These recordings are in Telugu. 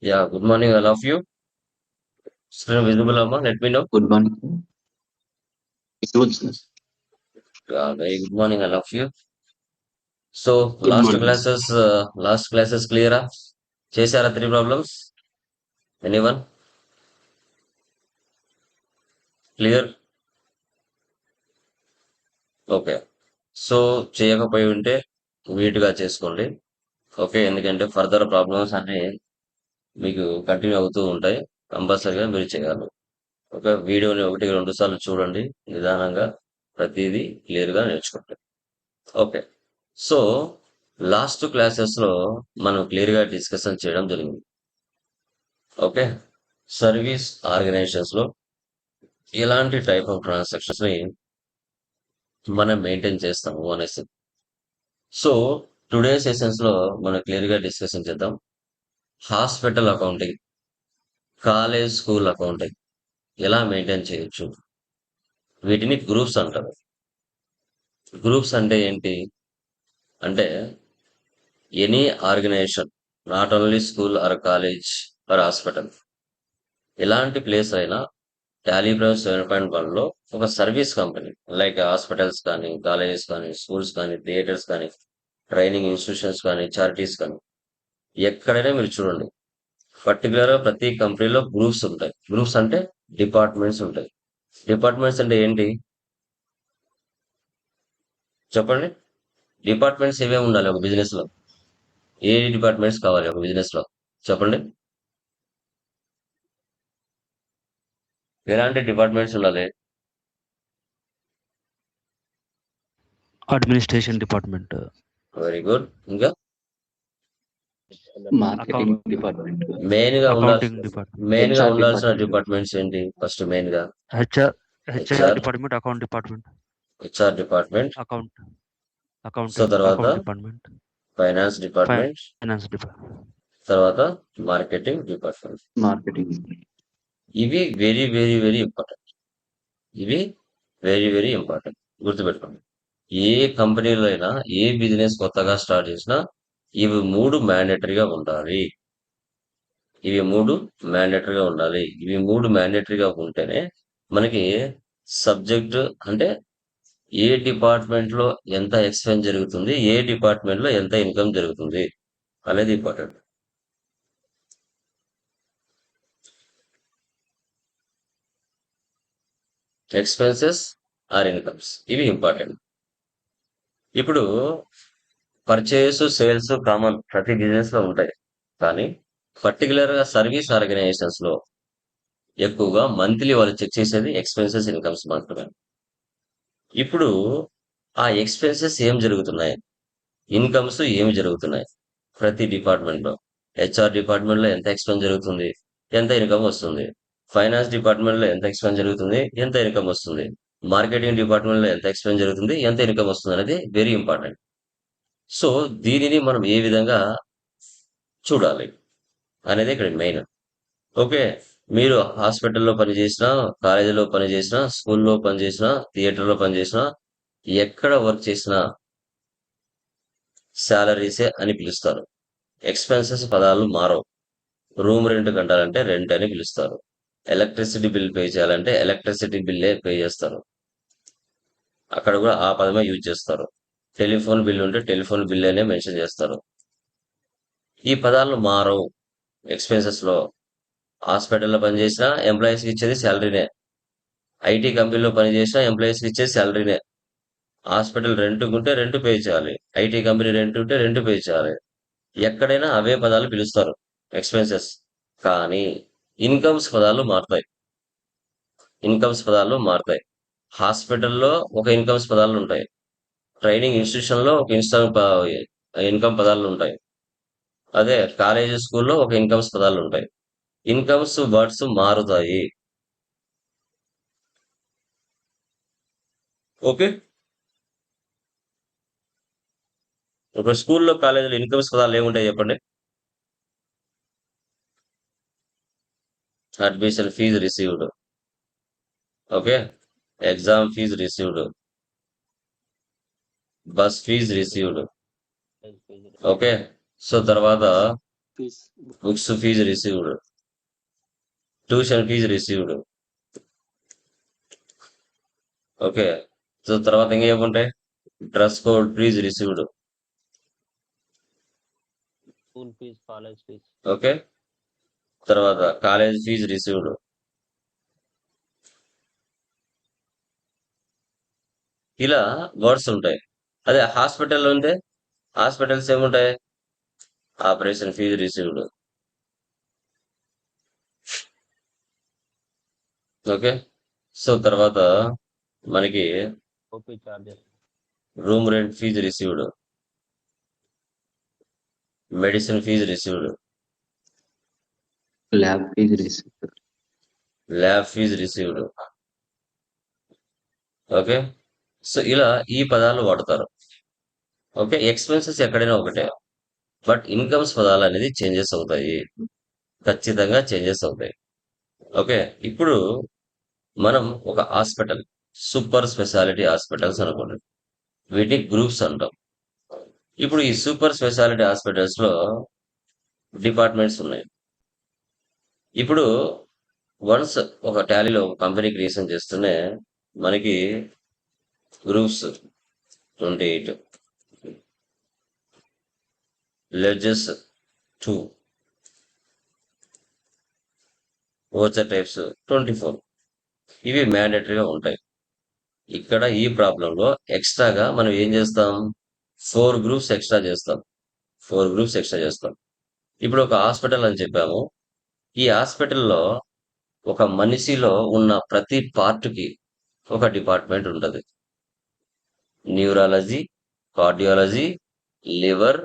Yeah, good morning, all of you. Still visible, Amma? Let me know. Good morning. It was Very good morning, all of you. So, good morning. last classes clear? చేశారా three problems? Anyone clear? Okay. So, చేయకపోయి ఉంటే నీట్‌గా చేసుకోండి. ఓకే. ఎందుకంటే ఫర్దర్ ప్రాబ్లమ్స్ అన్నీ మీకు కంటిన్యూ అవుతూ ఉంటాయి. కంపల్సరీగా మీరు చేయాలి. ఓకే. వీడియోని 1, 2 సార్లు చూడండి. నిదానంగా ప్రతీదీ క్లియర్‌గా నేర్చుకోండి. ఓకే. సో, లాస్ట్ క్లాసెస్‌లో మనం క్లియర్‌గా డిస్కషన్ చేయడం జరిగింది. ఓకే. సర్వీస్ ఆర్గనైజేషన్స్‌లో ఎలాంటి టైప్ ఆఫ్ ట్రాన్సాక్షన్స్‌ని మనం మెయింటైన్ చేస్తాము అనేసి. సో, టుడే సెషన్స్‌లో మనం క్లియర్‌గా డిస్కషన్ చేద్దాం. Hospital accounting, college, school accounting ఎలా మెయింటైన్ చేయొచ్చు? వీటిని గ్రూప్స్ అంటారు. గ్రూప్స్ అంటే ఏంటి? అంటే any organization, not only school or college or hospital. ఎలాంటి ప్లేస్ అయినా టాలీ ప్రైమ్ 7.1లో ఒక సర్వీస్ కంపెనీ లైక్ హాస్పిటల్స్ కానీ, కాలేజెస్ కానీ, స్కూల్స్ కానీ, థియేటర్స్ కానీ, ట్రైనింగ్ ఇన్స్టిట్యూషన్స్ కానీ, చారిటీస్ కానీ, ఎక్కడైనా మీరు చూడండి. పర్టికులర్‌గా ప్రతి కంపెనీలో గ్రూప్స్ ఉంటాయి. గ్రూప్స్ అంటే డిపార్ట్మెంట్స్ ఉంటాయి. డిపార్ట్మెంట్స్ అంటే ఏంటి? చెప్పండి. డిపార్ట్మెంట్స్ ఏమేమి ఉండాలి ఒక బిజినెస్‌లో? ఏ డిపార్ట్మెంట్స్ కావాలి ఒక బిజినెస్‌లో? చెప్పండి. ఎలాంటి డిపార్ట్మెంట్స్ ఉండాలి? Administration department, very good. ఇంకా మార్కెటింగ్ అకౌంట్ డిపార్ట్మెంట్, మెయిన్‌గా అకౌంటింగ్ డిపార్ట్మెంట్, మెయిన్‌గా హెచ్ఆర్ ఉండాల్సిన డిపార్ట్మెంట్, డిపార్ట్మెంట్స్ ఏంటి? ఫస్ట్ మెయిన్‌గా HR HR, department, account department, HR department. Account so accounting తర్వాత account department, finance department, finance department. తర్వాత మార్కెటింగ్ డిపార్ట్మెంట్. మార్కెటింగ్. ఇవి వెరీ వెరీ వెరీ ఇంపార్టెంట్. ఇవి వెరీ వెరీ ఇంపార్టెంట్. గుర్తుపెట్టుకోండి. ఏ కంపెనీలో అయినా ఏ బిజినెస్ కొత్తగా స్టార్ట్ చేసినా ఇవి మూడు మ్యాండేటరీగా ఉండాలి. ఇవి మూడు మ్యాండేటరీగా ఉంటేనే మనకి సబ్జెక్ట్ అంటే ఏ డిపార్ట్మెంట్ లో ఎంత ఎక్స్పెన్స్ జరుగుతుంది, ఏ డిపార్ట్మెంట్ లో ఎంత ఇన్కమ్ జరుగుతుంది అనేది ఇంపార్టెంట్. ఎక్స్పెన్సెస్ ఆర్ ఇన్కమ్స్ ఇవి ఇంపార్టెంట్. ఇప్పుడు పర్చేస్, సేల్స్ కామన్ ప్రతి బిజినెస్ లో ఉంటాయి. కానీ పర్టికులర్ గా సర్వీస్ ఆర్గనైజేషన్స్ లో ఎక్కువగా మంత్లీ వాళ్ళు చెక్ చేసేది ఎక్స్పెన్సెస్, ఇన్కమ్స్ మాత్రమే. ఇప్పుడు ఆ ఎక్స్పెన్సెస్ ఏం జరుగుతున్నాయి, ఇన్కమ్స్ ఏమి జరుగుతున్నాయి ప్రతి డిపార్ట్మెంట్ లో? హెచ్ఆర్ డిపార్ట్మెంట్ లో ఎంత ఎక్స్పెన్స్ జరుగుతుంది, ఎంత ఇన్కమ్ వస్తుంది? ఫైనాన్స్ డిపార్ట్మెంట్ లో ఎంత ఎక్స్పెన్స్ జరుగుతుంది, ఎంత ఇన్కమ్ వస్తుంది? మార్కెటింగ్ డిపార్ట్మెంట్ లో ఎంత ఎక్స్పెన్స్ జరుగుతుంది, ఎంత ఇన్కమ్ వస్తుంది అనేది వెరీ ఇంపార్టెంట్. సో దీనిని మనం ఏ విధంగా చూడాలి అనేది ఇక్కడ మెయిన్. ఓకే. మీరు హాస్పిటల్లో పనిచేసినా, కాలేజీలో పనిచేసినా, స్కూల్లో పనిచేసినా, థియేటర్లో పనిచేసినా, ఎక్కడ వర్క్ చేసినా శాలరీసే అని పిలుస్తారు. ఎక్స్పెన్సెస్ పదాలు మారవు. రూమ్ రెంట్ కట్టాలంటే రెంట్ అని పిలుస్తారు. ఎలక్ట్రిసిటీ బిల్ పే చేయాలంటే ఎలక్ట్రిసిటీ బిల్లే పే చేస్తారు. అక్కడ కూడా ఆ పదమే యూజ్ చేస్తారు. టెలిఫోన్ బిల్ ఉంటే టెలిఫోన్ బిల్ అనే మెన్షన్ చేస్తారు. ఈ పదాలు మారవు ఎక్స్పెన్సెస్ లో. హాస్పిటల్లో పనిచేసినా ఎంప్లాయీస్కి ఇచ్చేది శాలరీనే. ఐటీ కంపెనీలో పనిచేసినా ఎంప్లాయీస్కి ఇచ్చేది శాలరీనే. హాస్పిటల్ రెంట్ ఉంటే రెంట్ పే చేయాలి. ఐటీ కంపెనీ రెంట్ ఉంటే రెంట్ పే చేయాలి. ఎక్కడైనా అవే పదాలు పిలుస్తారు ఎక్స్పెన్సెస్. కానీ ఇన్కమ్స్ పదాలు మారుతాయి. ఇన్కమ్స్ పదాలు మారుతాయి. హాస్పిటల్లో ఒక ఇన్కమ్స్ పదాలు ఉంటాయి. ట్రైనింగ్ ఇన్స్టిట్యూషన్ లో ఒక ఇన్కమ్ పదాలు ఉంటాయి. అదే కాలేజీ, స్కూల్లో ఒక ఇన్కమ్స్ పదాలు ఉంటాయి. ఇన్కమ్స్ వర్డ్స్ మారుతాయి. ఓకే. ఒక స్కూల్లో, కాలేజీలో ఇన్కమ్స్ పదాలు ఏముంటాయి చెప్పండి? Admission fee received. Okay. Exam fee received. Bus fee received. Okay. So తర్వాత books fee received, tuition fee received. Okay. So తర్వాత ఇంకా ఏముంటాయి? Dress code fee received. School fees, college fees. Okay. తర్వాత కాలేజ్ ఫీజు రిసీవ్డ్. ఇలా వర్డ్స్ ఉంటాయి. అదే హాస్పిటల్ ఉంటే హాస్పిటల్స్ ఏముంటాయి? Operation fee received. Okay. So తర్వాత మనకి OP charges. Room rent fees received, medicine fees received, lab fees received. Lab fees received. Okay. So ఇలా ఈ పదాలు వాడతారు. ఓకే. ఎక్స్పెన్సెస్ ఎక్కడైనా ఒకటే, బట్ ఇన్కమ్స్ పదాలు అనేది చేంజెస్ అవుతాయి. ఖచ్చితంగా చేంజెస్ అవుతాయి. ఓకే. ఇప్పుడు మనం ఒక హాస్పిటల్, సూపర్ స్పెషాలిటీ హాస్పిటల్స్ అనుకోండి. వీటిని గ్రూప్స్ అంటాం. ఇప్పుడు ఈ సూపర్ స్పెషాలిటీ హాస్పిటల్స్ లో డిపార్ట్మెంట్స్ ఉన్నాయి. ఇప్పుడు వన్స్ ఒక టాలీలో ఒక కంపెనీ క్రియేషన్ చేస్తూనే మనకి గ్రూప్స్ 28, లెడ్జెస్ 2, ఓచర్ టైప్స్ 24. ఇవి మ్యాండేటరీగా ఉంటాయి. ఇక్కడ ఈ ప్రాబ్లంలో ఎక్స్ట్రాగా మనం ఏం చేస్తాం? 4 గ్రూప్స్ ఎక్స్ట్రా చేస్తాం. 4 గ్రూప్స్ ఎక్స్ట్రా చేస్తాం. ఇప్పుడు ఒక హాస్పిటల్ అని చెప్పాము. ఈ హాస్పిటల్‌లో ఒక మనిషిలో ఉన్న ప్రతి పార్ట్‌కి ఒక డిపార్ట్మెంట్ ఉంటది. Neurology, cardiology, liver,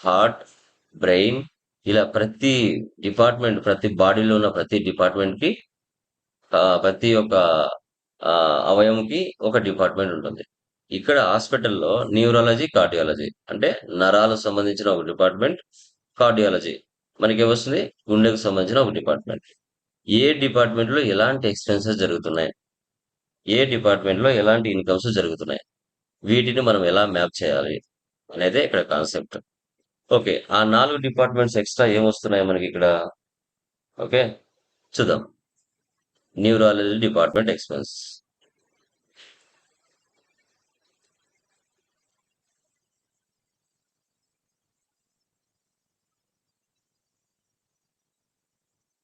heart, brain, ఇలా ప్రతి డిపార్ట్మెంట్, ప్రతి బాడీలో ఉన్న ప్రతి డిపార్ట్మెంట్‌కి ప్రతి ఒక్క అవయవంకి ఒక డిపార్ట్మెంట్ ఉంటుంది. ఇక్కడ హాస్పిటల్‌లో న్యూరాలజీ, కార్డియాలజీ అంటే నరాలకు సంబంధించిన ఒక డిపార్ట్మెంట్, కార్డియాలజీ మనకేమొస్తుంది? గుండెకు సంబంధించిన ఒక డిపార్ట్మెంట్. ఏ డిపార్ట్మెంట్‌లో ఎలాంటి ఎక్స్‌పెన్సెస్ జరుగుతున్నాయి? ఏ డిపార్ట్మెంట్‌లో ఎలాంటి ఇన్‌కమ్స్ జరుగుతున్నాయి? వీటిని మనం ఎలా మ్యాప్ చేయాలి? అనేదే ఇక్కడ కాన్సెప్ట్. ఓకే. ఆ 4 డిపార్ట్మెంట్స్ ఎక్స్ట్రా ఏమొస్తున్నాయి మనకిక్కడ? ఓకే. చూద్దాం. Neurology department expense.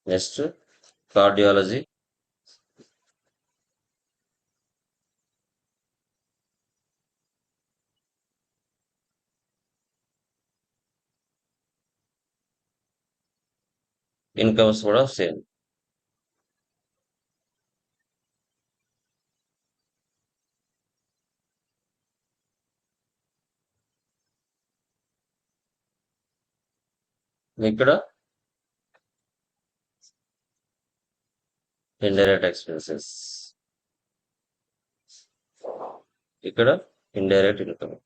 Next cardiology. Incomes కూడా సేమ్. ఇక్కడ ఇండైరెక్ట్ ఎక్స్‌పెన్సెస్. ఇక్కడ ఇండైరెక్ట్ ఇన్‌కమ్.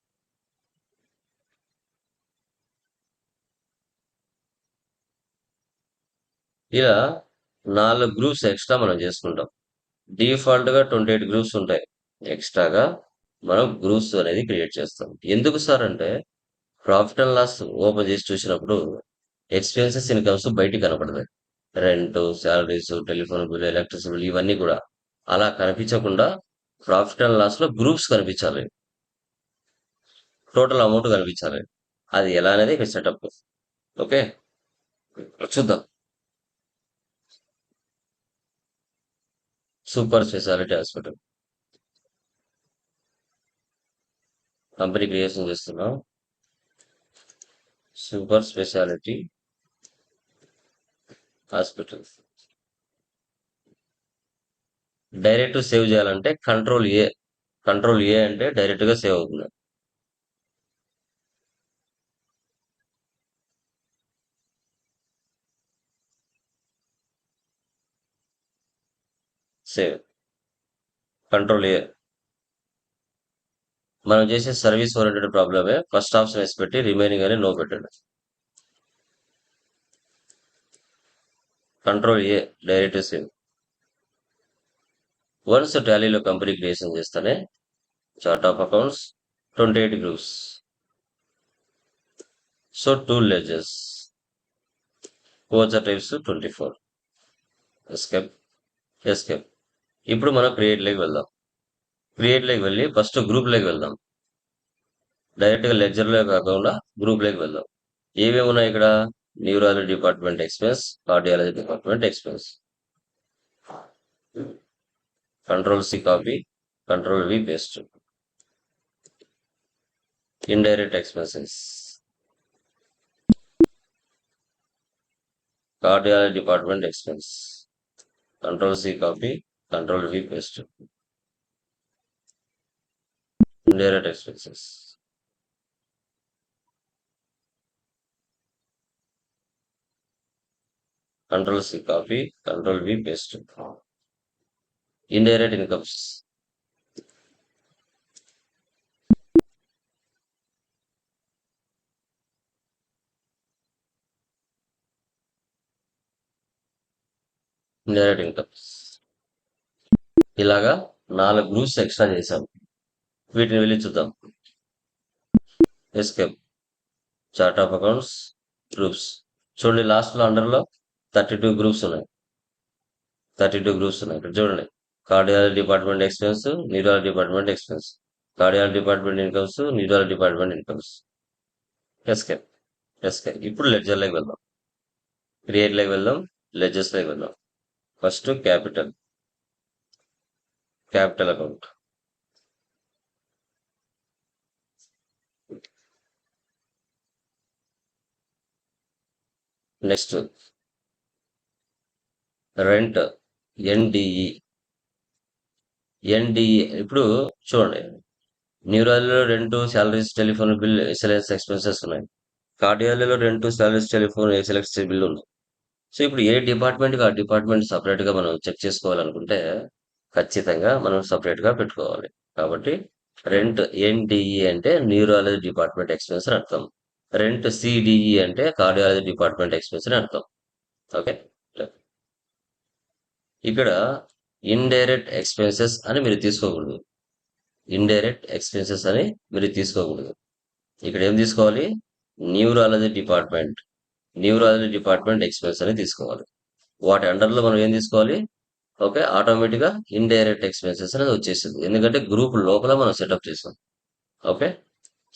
ఇలా 4 గ్రూప్స్ ఎక్స్ట్రా మనం చేసుకుంటాం. డిఫాల్ట్‌గా 28 గ్రూప్స్ ఉంటాయి. ఎక్స్ట్రాగా మనం గ్రూప్స్ అనేది క్రియేట్ చేస్తాం. ఎందుకు సార్ అంటే ప్రాఫిట్ అండ్ లాస్ ఓపెన్ చేసి చూసినప్పుడు ఎక్స్‌పెన్సెస్, ఇన్‌కమ్స్ బయటికి కనపడతాయి. Rent, salaries, telephone bill, electricity bill ఇవన్నీ కూడా. అలా కనిపించకుండా ప్రాఫిట్ అండ్ లాస్‌లో గ్రూప్స్ కనిపించాలి. టోటల్ అమౌంట్ కనిపించాలి. అది ఎలా అనేది ఇక్కడ సెటప్. ఓకే. చూద్దాం. Super speciality hospital company creation చేస్తున్నాం. Super speciality hospital. Direct save చేయాలంటే కంట్రోల్ ఏ అంటే డైరెక్ట్ గా సేవ్ అవుతుంది. Save, control A. మనం చేసే సర్వీస్ ఓరియంటెడ్ ప్రాబ్లమే. ఫస్ట్ ఆప్షన్ వేసి పెట్టి రిమైనింగ్ అని నో పెట్టండి. Control A, direct save. Once టాలీలో company creation చేస్తేనే chart of accounts 28 groups. So 2 ledges. Coacher types 24. Escape. ఇప్పుడు మనం క్రియేట్లోకి వెళ్దాం. క్రియేట్లోకి వెళ్ళి ఫస్ట్ గ్రూప్లోకి వెళ్దాం. డైరెక్ట్గా లెక్చర్లో కాకుండా గ్రూప్లోకి వెళ్దాం. ఏమేమి ఉన్నాయి ఇక్కడ? Neurology department expense, cardiology department expense. Control C copy, control V paste. Indirect expenses, cardiology department expense. Control C copy, control V paste. Indirect expenses. Control C copy, control V paste. Indirect incomes. Indirect incomes. ఇలాగా 4 గ్రూప్స్ ఎక్స్ట్రా చేశాం. వీటిని వెళ్ళి చూద్దాం. Escape, chart of accounts, groups. చూడండి లాస్ట్లో అండర్లో 32 గ్రూప్స్ ఉన్నాయి. 32 గ్రూప్స్ ఉన్నాయి. ఇక్కడ చూడండి, cardiology department expense, neurology department expense, cardiology department incomes, neurology department incomes. Escape. ఇప్పుడు లెడ్జర్లోకి వెళ్దాం. క్రియేట్లోకి వెళ్దాం, లెడ్జర్స్లోకి వెళ్దాం. First capital account. Next rent, NDE. ఇప్పుడు చూడండి, న్యూరాలజీలో rent, salaries, telephone bill, SLS expenses ఉన్నాయి. కార్డియాలజీలో rent, salaries, telephone, SLS bill ఉంది. సో ఇప్పుడు ఏ డిపార్ట్మెంట్కి ఆ డిపార్ట్మెంట్ సపరేట్గా మనం చెక్ చేసుకోవాలనుకుంటే ఖచ్చితంగా మనం సపరేట్గా పెట్టుకోవాలి. కాబట్టి రెంట్ ఎన్డిఈ అంటే న్యూరాలజీ డిపార్ట్మెంట్ ఎక్స్పెన్స్ అని అర్థం. రెంట్ సిడిఈ అంటే కార్డియాలజీ డిపార్ట్మెంట్ ఎక్స్పెన్స్ అని అర్థం. ఓకే, ఇక్కడ ఇండైరెక్ట్ ఎక్స్పెన్సెస్ అని మీరు తీసుకోకూడదు. ఇండైరెక్ట్ ఎక్స్పెన్సెస్ అని మీరు తీసుకోకూడదు. ఇక్కడ ఏం తీసుకోవాలి? న్యూరాలజీ డిపార్ట్మెంట్ ఎక్స్పెన్స్ అని తీసుకోవాలి. వాటి అండర్లో మనం ఏం తీసుకోవాలి? ఓకే, ఆటోమేటిక్గా ఇండైరెక్ట్ ఎక్స్పెన్సెస్ అనేది వచ్చేసింది. ఎందుకంటే గ్రూప్ లోపల మనం సెటప్ చేసాం. ఓకే,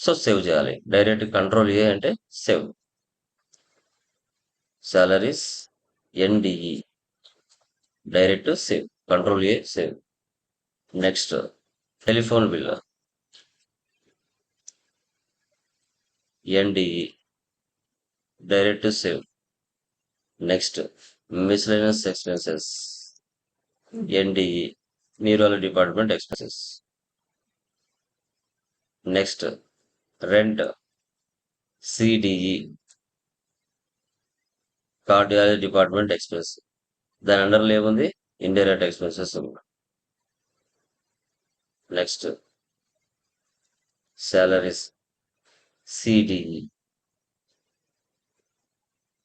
సో సేవ్ చేయాలి. డైరెక్ట్ కంట్రోల్ ఏ అంటే save. Salaries, NDE, direct save. Control A, save. Next telephone bill, NDE, direct save. Next miscellaneous expenses, NDE, neurology department expenses. Next rent, CDE, cardiology department expense. దాని అండర్లో ఏముంది? ఇండైరెక్ట్ ఎక్స్పెన్సెస్ ఉంది. Next salaries, CDE.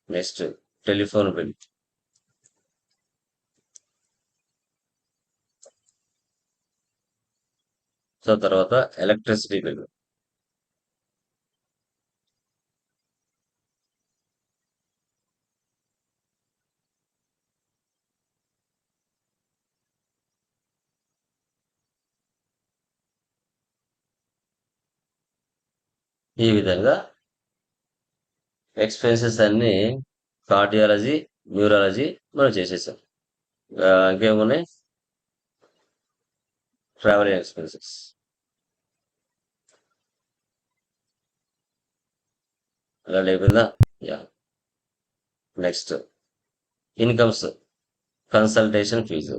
Next telephone bill. So తర్వాత ఎలక్ట్రిసిటీ బిల్. ఈ విధంగా ఎక్స్పెన్సెస్ అన్ని కార్డియాలజీ, న్యూరాలజీ మనం చేసేసాం. ఇంకేమున్నాయి? Travelling expenses. అలా అయిపోయిందా? Yeah. Next incomes, consultation fee.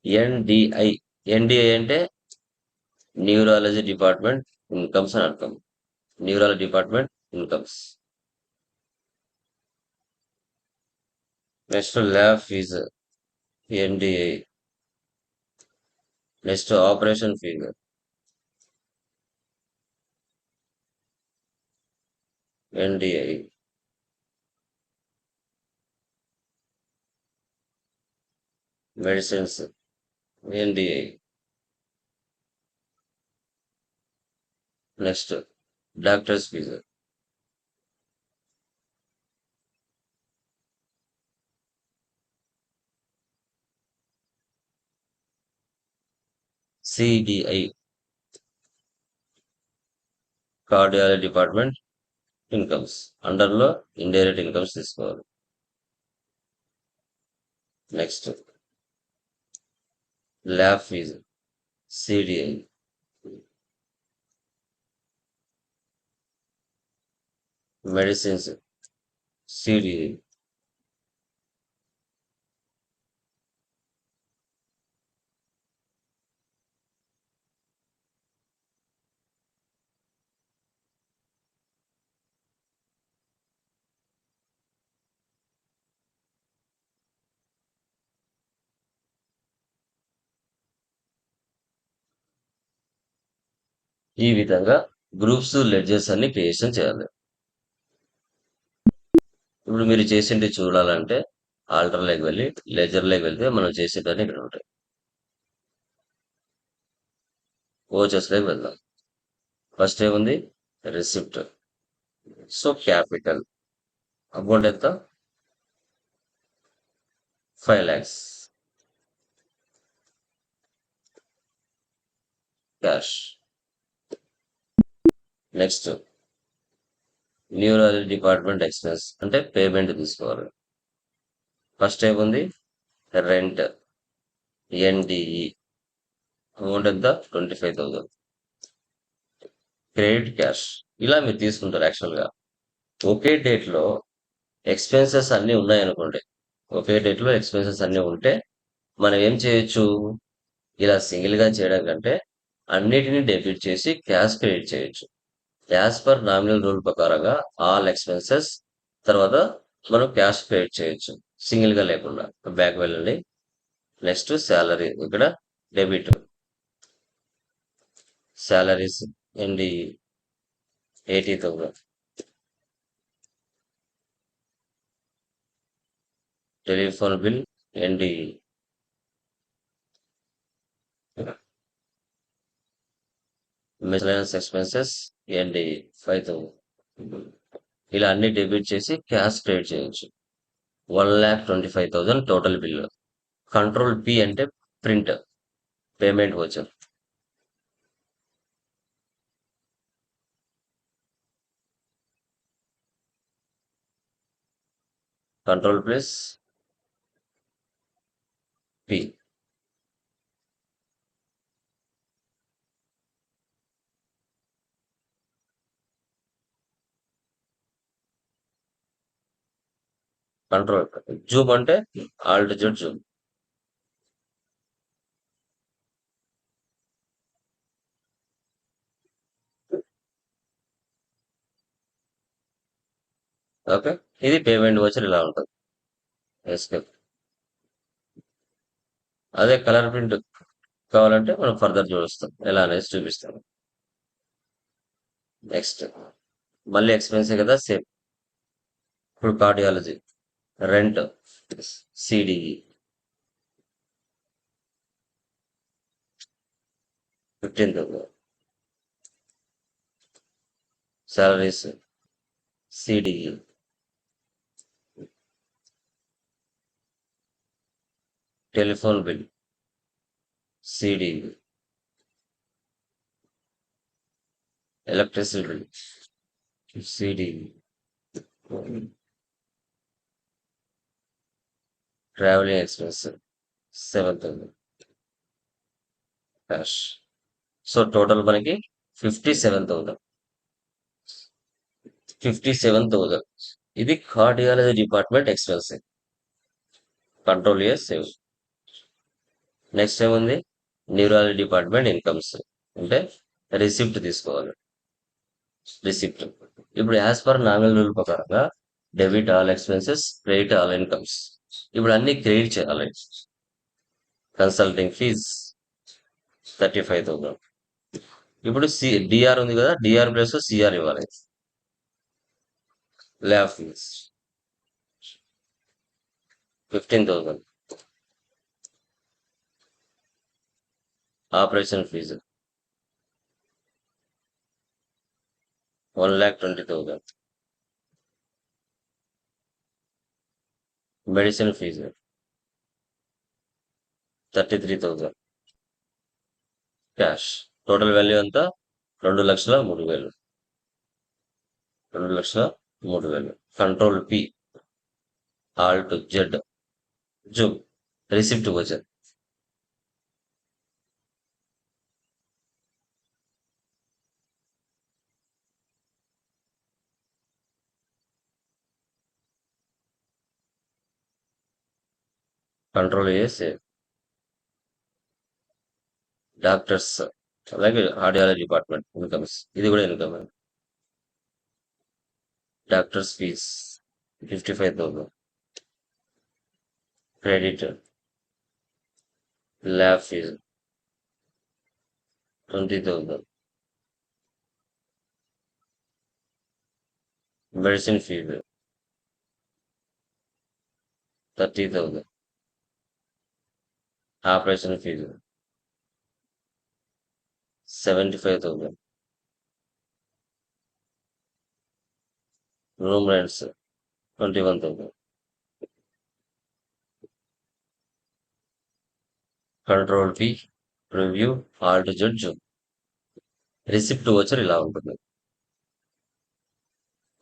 NDI అంటే న్యూరాలజీ డిపార్ట్మెంట్ ఇన్కమ్స్ అని అర్థం. Neurology department incomes. Next lab fee, NDI. Next operation fee, NDI. Medicines, NDI. Next doctors fee, CDI cardiology department incomes అండర్లో ఇండైరెక్ట్ ఇన్కమ్స్ తీసుకోవాలి. Next lab fee CDI, medicines CDI, ఈ విధంగా గ్రూప్స్ లెడ్జర్స్ అన్ని క్రియేషన్ చేయాలి. ఇప్పుడు మీరు చేసింది చూడాలంటే ఆల్టర్లోకి వెళ్ళి లెజర్లోకి వెళ్తే మనం చేసేటన్నీ ఇక్కడ ఉంటాయి. ఓచర్స్లోకి వెళ్దాం. ఫస్ట్ ఏముంది? రిసిప్ట్. సో క్యాపిటల్ అమౌంట్ ఎంత? 5 lakhs cash. Next neurology department expense అంటే పేమెంట్ తీసుకోవాలి. ఫస్ట్ ఏముంది? రెంట్ ఎన్డిఈ అమౌంట్ ఎంత? 25,000. Credit cash. ఇలా మీరు తీసుకుంటారు. యాక్చువల్గా ఒకే డేట్లో ఎక్స్పెన్సెస్ అన్నీ ఉన్నాయనుకోండి, ఒకే డేట్లో ఎక్స్పెన్సెస్ అన్నీ ఉంటే మనం ఏం చేయొచ్చు? ఇలా సింగిల్గా చేయడం కంటే అన్నిటిని డెబిట్ చేసి క్యాష్ క్రెడిట్ చేయొచ్చు. యాజ్ పర్ నామినల్ రూల్ ప్రకారంగా ఆల్ ఎక్స్పెన్సెస్ తర్వాత మనం క్యాష్ క్రెడిట్ చేయొచ్చు సింగిల్గా లేకుండా. బ్యాక్ వెళ్ళండి. నెక్స్ట్ శాలరీ, ఇక్కడ డెబిట్ శాలరీస్ అండి 80,000. టెలిఫోన్ బిల్ అండి మిస్లెనియస్ ఎక్స్పెన్సెస్ అండి 5,000. ఇలా అన్ని డెబిట్ చేసి క్యాష్ క్రెడిట్ చేయొచ్చు. 1,25,000 టోటల్ బిల్. కంట్రోల్ పి అంటే print payment voucher. Control plus P. Control Zoom అంటే ఆల్ట్ జెడ్ జూమ్. ఓకే, ఇది పేమెంట్ వచ్చర్ ఇలా ఉంటుంది. ఎస్కేప్. అదే కలర్ ప్రింట్ కావాలంటే మనం ఫర్దర్ చూపిస్తాం, ఎలా అనేది చూపిస్తాం. నెక్స్ట్ మళ్ళీ ఎక్స్పెన్సే కదా, సేమ్. ఇప్పుడు cardiology rent CDE 15,000. Salaries CDE, telephone bill CDE, electricity bill CDE, travelling expense 7,000 cash. So total మనకి 57,000. 57,000 ఇది cardiology department expense. Control year save. Next ఏముంది? న్యూరాలజీ డిపార్ట్మెంట్ ఇన్కమ్స్ అంటే రిసిప్ట్ తీసుకోవాలి. రిసిప్ట్ ఇప్పుడు యాజ్ పర్ నామినల్ రూల్ ప్రకారంగా debit all expenses, credit all incomes. ఇప్పుడు అన్ని క్రెడిట్ చేయాలి. Consulting fees 35,000. ఇప్పుడు డిఆర్ ఉంది కదా, డిఆర్ ప్లస్ సిఆర్ ఇవ్వాలి. Lab fees 15,000. Operation fee 1,20,000. Medicine fee 33,000. Cash. Total value ఎంత? 2,03,000. 2,03,000. Control P, alt Z, zoom. Receipt వచ్చేది. Control A save. డాక్టర్స్, అలాగే ఆడియాలజీ డిపార్ట్మెంట్ ఇన్కమ్స్. ఇది కూడా income. Doctors fees 55,000. Credit, lab fee 20,000. Medicine fee 30,000. Operation fee 75,000. Room rents 21,000. Control P, review, alt Z, zoom. Receipt voucher ఇలా ఉంటుంది.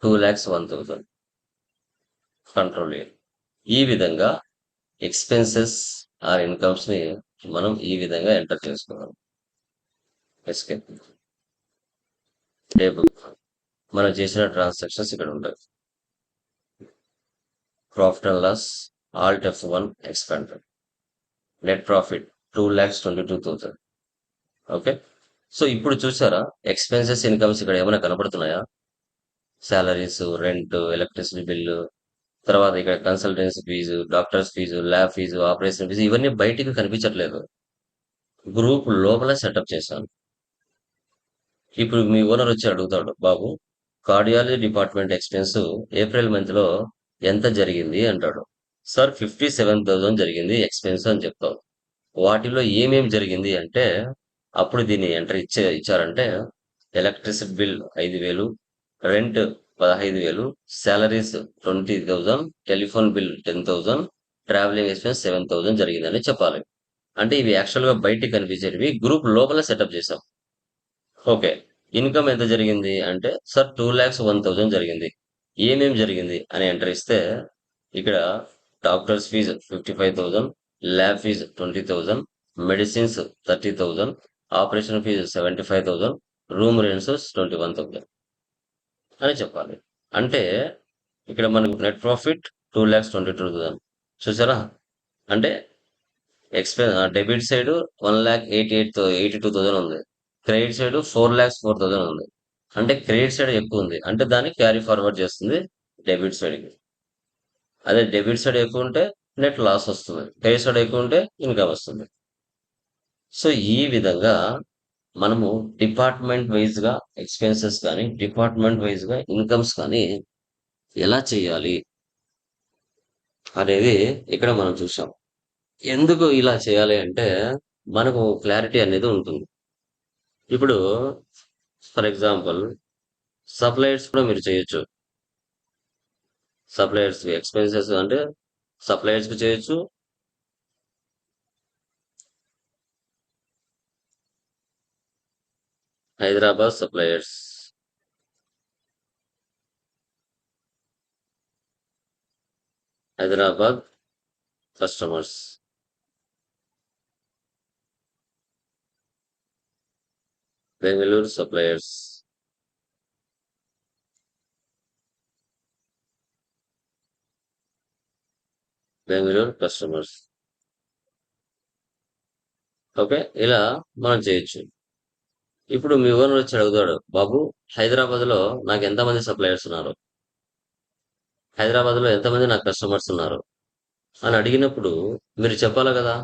2,01,000. Control A. ఈ విధంగా ఎక్స్పెన్సెస్ ఆర్ ఇన్కమ్స్ ని మనం ఈ విధంగా ఎంటర్ చేసుకున్నాం. ఎస్కేప్. టేబుల్. మనం చేసిన ట్రాన్సాక్షన్స్ ఇక్కడ ఉంటాయి. Profit and loss, alt F1 expanded. Net profit 2,22,000. Okay. So ఇప్పుడు చూసారా ఎక్స్పెన్సెస్ ఇన్కమ్స్ ఇక్కడ ఏమైనా కనపడుతున్నాయా? శాలరీస్, రెంట్, ఎలక్ట్రిసిటీ బిల్లు, తర్వాత ఇక్కడ consultancy fees, doctors fees, lab fees, operation fees, ఇవన్నీ బయటికి కనిపించట్లేదు. గ్రూప్ లోపల సెటప్ చేశాను. ఇప్పుడు మీ ఓనర్ వచ్చి అడుగుతాడు, బాబు cardiology department expense April month లో ఎంత జరిగింది అంటాడు. సార్ 57,000 జరిగింది ఎక్స్పెన్స్ అని చెప్తాం. వాటిలో ఏమేం జరిగింది అంటే అప్పుడు దీన్ని ఎంటర్ ఇచ్చారంటే electricity bill 5,000, rent 15,000, salaries 20,000, telephone bill 10,000, travelling expense 7,000 జరిగిందని చెప్పాలి. అంటే ఇవి యాక్చువల్ గా బయటికి కనిపించేవి, గ్రూప్ లోపల సెటప్ చేసాం. ఓకే. ఇన్కమ్ ఎంత జరిగింది అంటే సార్ 2,01,000 జరిగింది. ఏమేం జరిగింది అని ఎంటర్ ఇస్తే ఇక్కడ doctors fees 55,000, lab fee 20,000, medicines 30,000, operation fee 75,000, room rents 21,000 అని చెప్పాలి. అంటే ఇక్కడ మనకు నెట్ ప్రాఫిట్ 2,22,000. చూసారా? అంటే డెబిట్ సైడ్ 1,82,000 ఉంది. క్రెడిట్ సైడ్ 4,04,000 ఉంది. అంటే క్రెడిట్ సైడ్ ఎక్కువ ఉంది. అంటే దాన్ని క్యారీ ఫార్వర్డ్ చేస్తుంది డెబిట్ సైడ్కి. అదే డెబిట్ సైడ్ ఎక్కువ ఉంటే నెట్ లాస్ వస్తుంది. క్రెడిట్ సైడ్ ఎక్కువ ఉంటే ఇన్కమ్ వస్తుంది. సో ఈ విధంగా మనము డిపార్ట్మెంట్ వైజ్ గా ఎక్స్పెన్సెస్ కానీ, డిపార్ట్మెంట్ వైజ్ గా ఇన్కమ్స్ కానీ ఎలా చేయాలి అనేది ఇక్కడ మనం చూసాం. ఎందుకు ఇలా చేయాలి అంటే మనకు క్లారిటీ అనేది ఉంటుంది. ఇప్పుడు ఫర్ ఎగ్జాంపుల్ సప్లయర్స్ కూడా మీరు చేయొచ్చు. సప్లయర్స్ ఎక్స్పెన్సెస్ అంటే సప్లయర్స్ కి చేయొచ్చు, Hyderabad suppliers, Hyderabad customers, Bengaluru suppliers, Bengaluru customers. Okay. ఇలా మనం చేయొచ్చు. ఇప్పుడు మీ ఓనర్ వచ్చి అడుగుతాడు, బాబు హైదరాబాద్ లో నాకు ఎంతమంది సప్లయర్స్ ఉన్నారు, హైదరాబాద్ లో ఎంతమంది నాకు కస్టమర్స్ ఉన్నారు అని అడిగినప్పుడు మీరు చెప్పాలి కదా.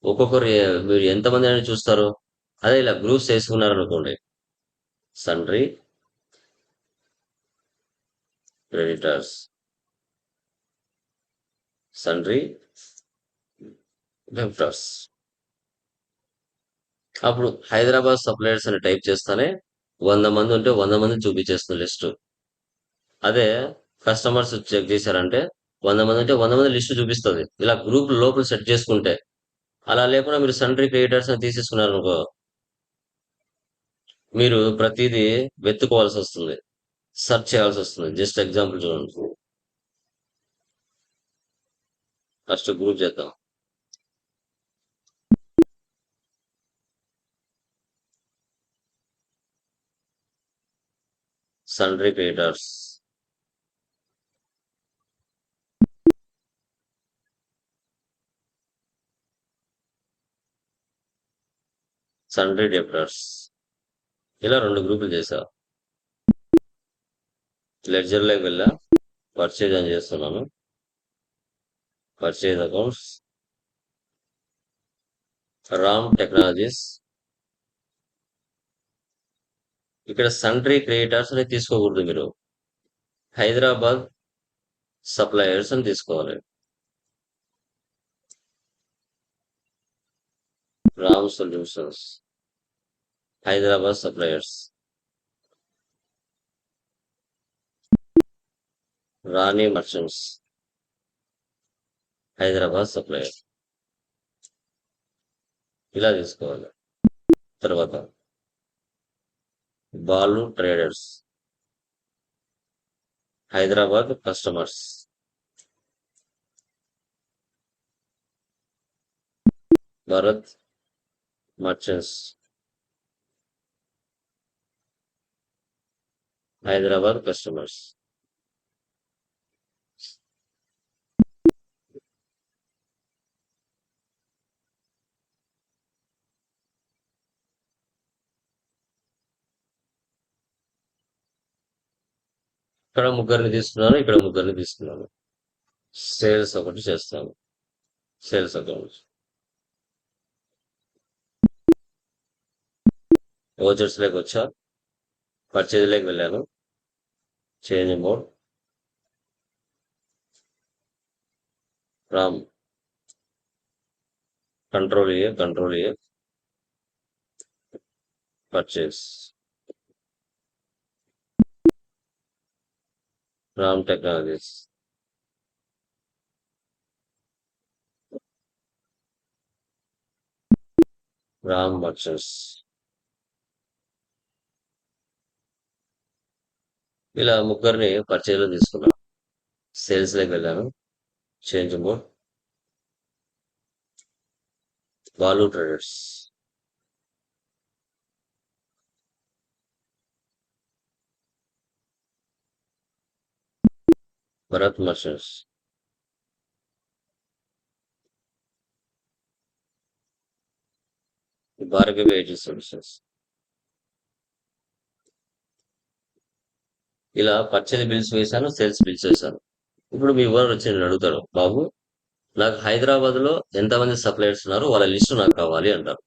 ఒక్కొక్కరు మీరు ఎంతమంది అని చూస్తారు. అదే ఇలా గ్రూప్స్ వేసుకున్నారు అనుకోండి, సన్రీ, క్రెడిటర్స్, సన్రీ, డెబ్టర్స్. అప్పుడు హైదరాబాద్ సప్లయర్స్ అని టైప్ చేస్తానే 100 మంది ఉంటే 100 మంది చూపించేస్తుంది లిస్టు. అదే కస్టమర్స్ చెక్ చేశారంటే 100 మంది ఉంటే 100 మంది లిస్టు చూపిస్తుంది. ఇలా గ్రూప్ లోపల సెట్ చేసుకుంటే. అలా లేకుండా మీరు సన్రీ క్రియేటర్స్ అని తీసేసుకున్నారు అనుకో, మీరు ప్రతిదీ వెతుకోవాల్సి వస్తుంది, సెర్చ్ చేయాల్సి వస్తుంది. జస్ట్ ఎగ్జాంపుల్ చూడండి. ఫస్ట్ గ్రూప్ చేద్దాం. సన్డ్రీ క్రియేటర్స్, సన్డ్రీ డెప్టర్స్, ఇలా 2 గ్రూపులు చేశా. లెడ్జర్లోకి వెళ్ళా, పర్చేజ్ అని చేస్తున్నాను. Purchase accounts, Ram technologies. ఇక్కడ సన్డ్రీ క్రియేటర్స్ అనేది తీసుకోకూడదు, మీరు హైదరాబాద్ సప్లయర్స్ అని తీసుకోవాలి. Ram solutions, Hyderabad suppliers. Rani merchants, Hyderabad supplier. ఇలా తీసుకోవాలి. తర్వాత Balu traders, Hyderabad customers. Bharat merchants, Hyderabad customers. ఇక్కడ ముగ్గురిని తీసుకున్నాను, ఇక్కడ ముగ్గురిని తీసుకున్నాను. సేల్స్ ఒకటి చేస్తాను, సేల్స్ అకౌంట్. ఓచర్స్ లోకి వచ్చా, పర్చేజ్ లోకి వెళ్ళాను, change mode, Ram control A purchase, Ram technologies. Ram merchants. ఇలా ముగ్గురిని పర్చేజ్లో తీసుకున్నాను. సేల్స్ లోకి వెళ్ళాను, change mode, Balu traders. Bharat merchants. Bhargavi IT solutions. ఇలా పర్చేజ్ బిల్స్ వేశాను, సేల్స్ బిల్స్ వేశాను. ఇప్పుడు మీ ఓనర్ వచ్చి నేను అడుగుతాడు, బాబు నాకు హైదరాబాద్ లో ఎంతమంది సప్లయర్స్ ఉన్నారు, వాళ్ళ లిస్టు నాకు కావాలి అంటారు.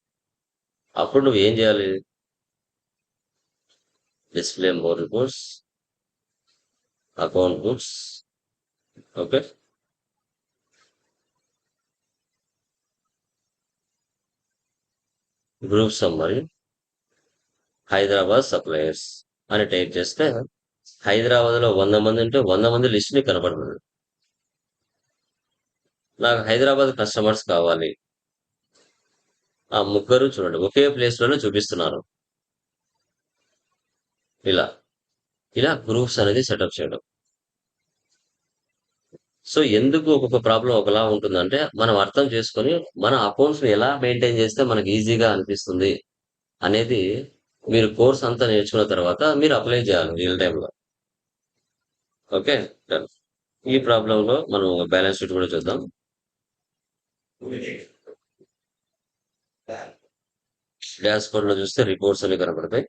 అప్పుడు నువ్వు ఏం చేయాలి? Display more reports, account books, okay, group summary, Hyderabad suppliers అని టైప్ చేస్తే హైదరాబాద్ లో 100 మంది ఉంటే 100 మంది లిస్ట్ ని కనపడుతుంది. నాకు హైదరాబాద్ కస్టమర్స్ కావాలి. ఆ ముగ్గురు చూడండి ఒకే ప్లేస్ లోనే చూపిస్తున్నారు. ఇలా ఇలా గ్రూప్స్ అనేది సెటప్ చేయడం. సో ఎందుకు ఒక్కొక్క ప్రాబ్లం ఒకలా ఉంటుందంటే మనం అర్థం చేసుకొని మన అకౌంట్స్ ని ఎలా మెయింటైన్ చేస్తే మనకి ఈజీగా అనిపిస్తుంది అనేది మీరు కోర్స్ అంతా నేర్చుకున్న తర్వాత మీరు అప్లై చేయాలి రియల్ టైమ్ లో. Okay, done. ఈ ప్రాబ్లం లో మనం బ్యాలెన్స్ షీట్ కూడా చూద్దాం. డాష్ బోర్డ్ లో చూస్తే రిపోర్ట్స్ అన్ని కనపడతాయి.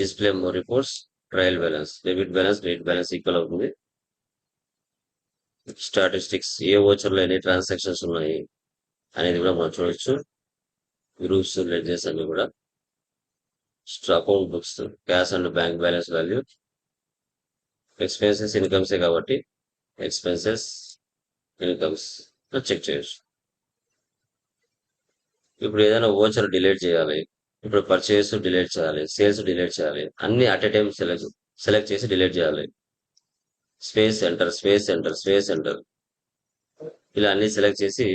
Display more reports, trial balance, debit balance, credit balance equal అవుతుంది. స్టాటిస్టిక్స్, ఏ ఓచర్ లో ఎన్ని ట్రాన్సాక్షన్స్ ఉన్నాయి అనేది కూడా మనం చూడొచ్చు. గ్రూప్స్, లెడ్జెస్ అన్ని కూడా, account books, cash and bank balance value, expenses ఇన్కమ్సే కాబట్టి ఎక్స్పెన్సెస్ ఇన్కమ్స్ చెక్ చేయొచ్చు. ఇప్పుడు ఏదైనా ఓచర్ డిలీట్ చేయాలి, ఇప్పుడు పర్చేస్ డిలీట్ చేయాలి, సేల్స్ డిలీట్ చేయాలి, అన్ని అట్ ఎ టైం సెలెక్ట్ చేసి డిలీట్ చేయాలి. Space enter, space enter, space enter, ఇలా అన్ని సెలెక్ట్ చేసి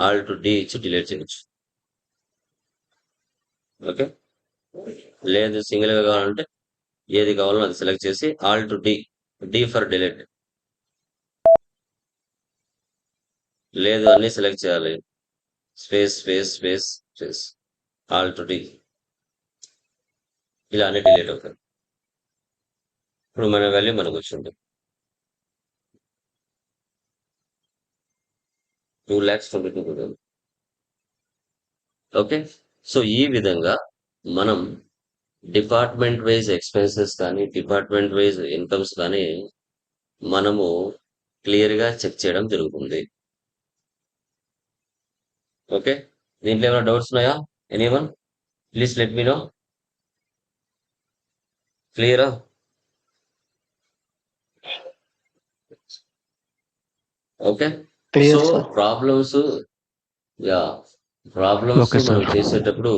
ఆల్ టు డి ఇచ్చి డిలీట్ చేయొచ్చు. ఓకే. లేదు సింగిల్ గా కావాలంటే ఏది కావాలో అది సెలెక్ట్ చేసి ఆల్ట్ డి ఫర్ డిలీట్. లేదు అన్ని సెలెక్ట్ చేయాలి. Space space space space alt D, ఇలా అన్ని డిలీట్ అవుతాయి. ఇప్పుడు మన వాల్యూ మనకు వచ్చింది 2,22,000. ఓకే. సో ఈ విధంగా మనం డిపార్ట్మెంట్ వైజ్ ఎక్స్పెన్సెస్ కానీ డిపార్ట్మెంట్ వైజ్ ఇన్కమ్స్ కానీ మనము క్లియర్ గా చెక్ చేయడం జరుగుతుంది. ఓకే. దీంట్లో ఏమైనా డౌట్స్ ఉన్నాయా? Anyone please let me know. క్లియరా? Okay. Clear, so sir. Problems problems Okay, sir. మనం చేసేటప్పుడు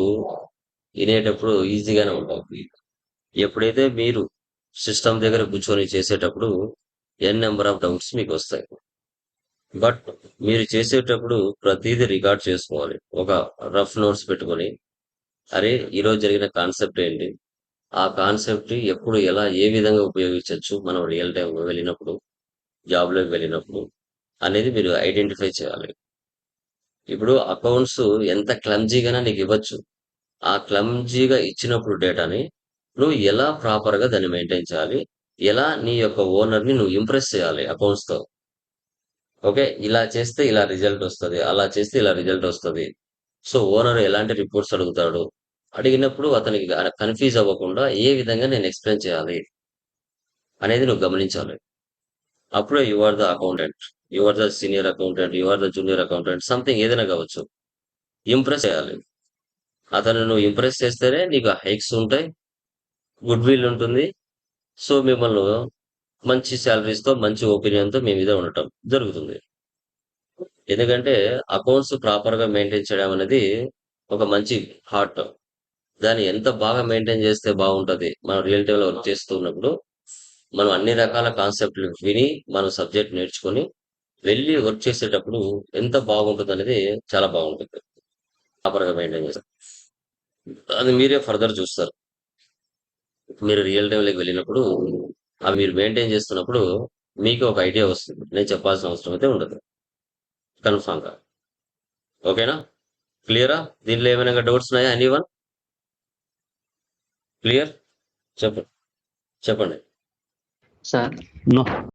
వినేటప్పుడు ఈజీగానే ఉంటాయి. ఎప్పుడైతే మీరు సిస్టమ్ దగ్గర కూర్చొని చేసేటప్పుడు నెంబర్ ఆఫ్ డౌట్స్ మీకు వస్తాయి. బట్ మీరు చేసేటప్పుడు ప్రతిదీ రికార్డ్ చేసుకోవాలి. ఒక రఫ్ నోట్స్ పెట్టుకొని, అరే ఈరోజు జరిగిన కాన్సెప్ట్ ఏంటి, ఆ కాన్సెప్ట్ ఎప్పుడు ఎలా ఏ విధంగా ఉపయోగించవచ్చు మనం రియల్ టైం వెళ్ళినప్పుడు, జాబ్లోకి వెళ్ళినప్పుడు అనేది మీరు ఐడెంటిఫై చేయాలి. ఇప్పుడు అకౌంట్స్ ఎంత క్లమ్జీగానే నీకు ఇవ్వచ్చు. ఆ క్లమ్జీగా ఇచ్చినప్పుడు డేటాని నువ్వు ఎలా ప్రాపర్ గా దాన్ని మెయింటైన్ చేయాలి, ఎలా నీ యొక్క ఓనర్ ని నువ్వు ఇంప్రెస్ చేయాలి అకౌంట్స్ తో. ఓకే. ఇలా చేస్తే ఇలా రిజల్ట్ వస్తది. అలా చేస్తే ఇలా రిజల్ట్ వస్తది. సో ఓనర్ ఎలాంటి రిపోర్ట్స్ అడుగుతాడు, అడిగినప్పుడు అతనికి కన్‌ఫ్యూజ్ అవ్వకుండా ఏ విధంగా నేను ఎక్స్‌ప్లెయిన్ చేయాలి అనేది నువ్వు గమనించాలి. అప్పుడే you are the accountant. You are the senior accountant. You are the junior accountant. Something ఏదైనా కావచ్చు. ఇంప్రెస్ చేయాలి. అతన్ని నువ్వు ఇంప్రెస్ చేస్తేనే నీకు హైక్స్ ఉంటాయి. గుడ్ విల్ ఉంటుంది. సో మిమ్మల్ని మంచి సాలరీస్‌తో, మంచి ఒపీనియన్‌తో మీ మీద ఉండటం జరుగుతుంది. ఎందుకంటే అకౌంట్స్ ప్రాపర్‌గా మెయింటైన్ చేయడం అనేది ఒక మంచి హార్ట్. దాన్ని ఎంత బాగా మెయింటైన్ చేస్తే బాగుంటది. మనం రియల్ టైమ్‌లో వర్క్ చేస్తూ ఉన్నప్పుడు, మనం అన్ని రకాల కాన్సెప్ట్‌లు విని, మనం సబ్జెక్ట్ నేర్చుకొని, వెళ్లి వర్క్ చేసేటప్పుడు ఎంత బాగుంటదనేది చాలా బాగుంటుంది. ప్రాపర్‌గా మెయింటైన్ చేస్తే. అది మీరే ఫర్దర్ చూస్తారు. మీరు రియల్ టైమ్‌లోకి వెళ్ళినప్పుడు, అవి మీరు మెయింటైన్ చేస్తున్నప్పుడు మీకే ఒక ఐడియా వస్తుంది. నేను చెప్పాల్సిన అవసరం అయితే ఉండదు. కన్ఫర్మ్‌గా. ఓకేనా? క్లియరా? దీంట్లో ఏమైనా డౌట్స్ ఉన్నాయా ఎనీవన్? క్లియర్? చెప్పండి. చెప్పండి. Sir, No.